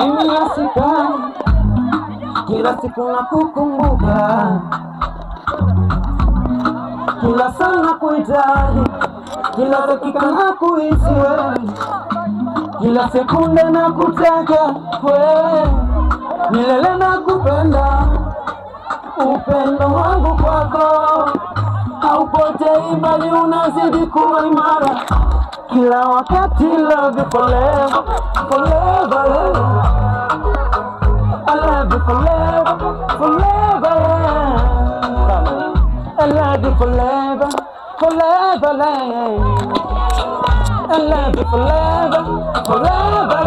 mimi nasika kila siku nakukumbuka, kila sana kuhitaji, kila dakika nakuhisi wewe, kila sekunde nakutaka wewe, milele nakupenda. Upendo wangu kwako haupotei bali unazidi kuwa imara kila wakati. Love you forever, forever. I love you forever, forever. I love you forever, forever. I love you forever, forever.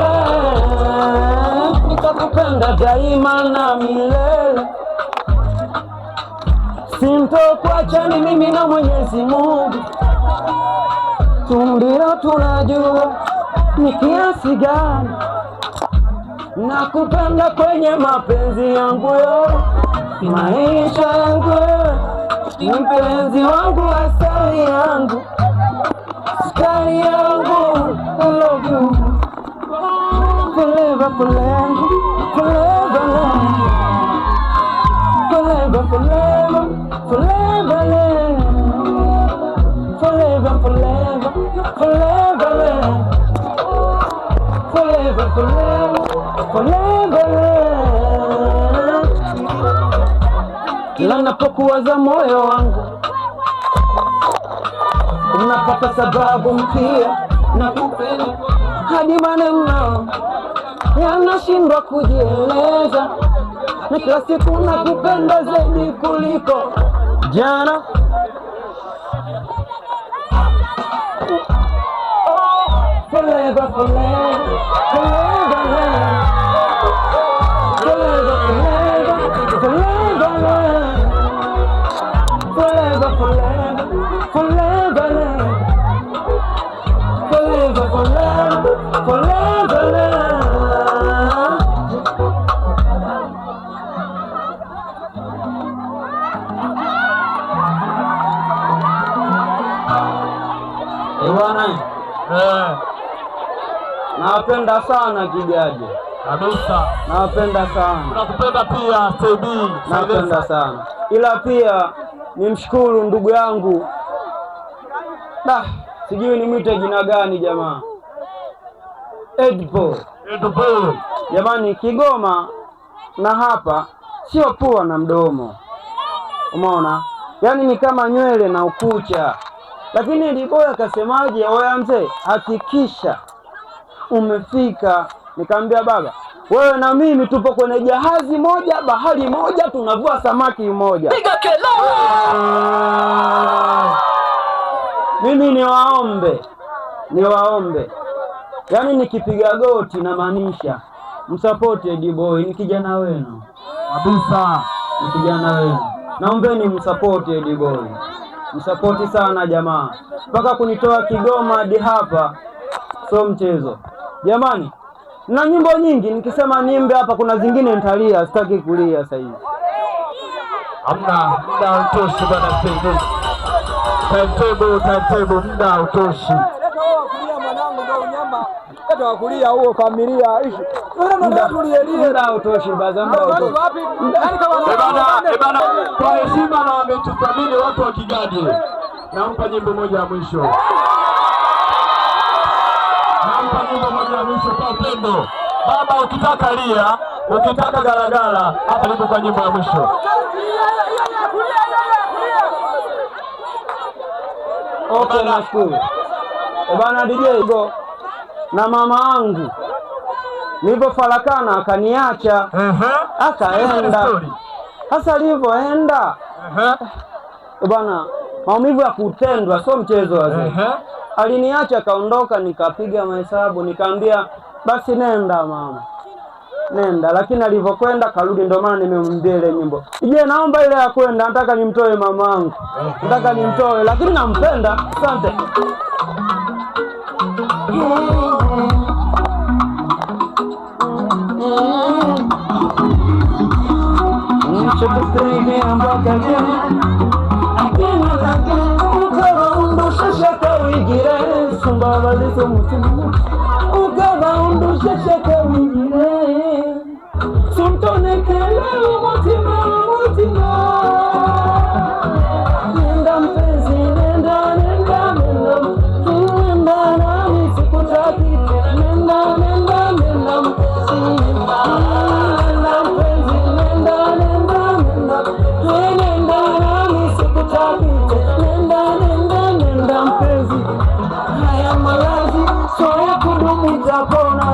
Nitakupenda daima na milele, sintokuacha ni mimi na Mwenyezi Mungu. Ndio tunajua ni kiasi gani nakupenda kwenye mapenzi yangu yo, maisha yangu, mpenzi wangu, asali yangu, sukari yangu. I love you forever, forever, forever, forever, forever, forever, forever, forever, forever, forever, forever. Kila napokuwaza moyo wangu unapata sababu mpya na kupenda, hadi maneno yanashindwa kujieleza, na kila siku nakupenda zaidi kuliko jana. Forever, forever, forever, forever, forever, forever, forever, forever, forever, forever. Bwana, nawapenda sana Kijaji. Kabisa. Nawapenda sana. Tunakupenda pia TB. Nawapenda sana. Ila pia nimshukuru ndugu yangu, sijui nimwite jina gani jamaa, Edpo. Jamani, Kigoma na hapa sio pua na mdomo, umeona? Yaani ni kama nywele na ukucha. Lakini Liboya akasemaje, oya mzee, hakikisha umefika. Nikamwambia baba, wewe na mimi tupo kwenye jahazi moja, bahari moja, tunavua samaki moja. Piga kelele! Mimi niwaombe, yaani nikipiga goti na maanisha msupport Edboy, ni kijana wenu kabisa, ni kijana wenu. Naombeni msupport Edboy, msupport sana jamaa, mpaka kunitoa Kigoma hadi hapa sio mchezo jamani. Na nyimbo nyingi, nikisema nimbe hapa kuna zingine nitalia, sitaki kulia sasa hivi. Hamna, muda utoshi bwana Steve. Timetable muda utoshi. Kulia mwanangu ndio unyama. Hata kulia huo familia ishi. Muda utoshi baza, muda utoshi. Yaani kama bana kwa heshima na wametuthamini watu wa Kigaji. Nampa nyimbo moja ya mwisho. Nampa nyimbo moja ya mwisho kwa upendo. Baba, ukitaka lia, ukitaka garagara, hapa nipo kwa nyimbo ya mwisho. Okay, nashukuru. Bana DJ go na mama yangu nilipofarakana akaniacha. Akaenda. Sasa alivyoenda bana, maumivu ya kutendwa sio mchezo wazee. Aliniacha kaondoka, nikapiga mahesabu, nikamwambia basi nenda mama, nenda. Lakini alivyokwenda karudi, ndio maana nimemwambia ile nyimbo. Je, naomba ile ya kwenda, nataka nimtoe mamangu. Nataka nimtoe, lakini nampenda. Asante. Ukaba undusha shaka wigire suntonekele umutima umutima. Nenda mpenzi, nenda nenda nenda, nenda nami sikutaki. Nenda nenda nenda mpenzi, nenda mpenzi, nenda nenda nenda, nenda nami sikutaki. Nenda nenda nenda mpenzi, haya maradhi sio ya kudumu, nitapona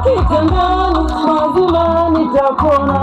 kitandani, mazima nitapona.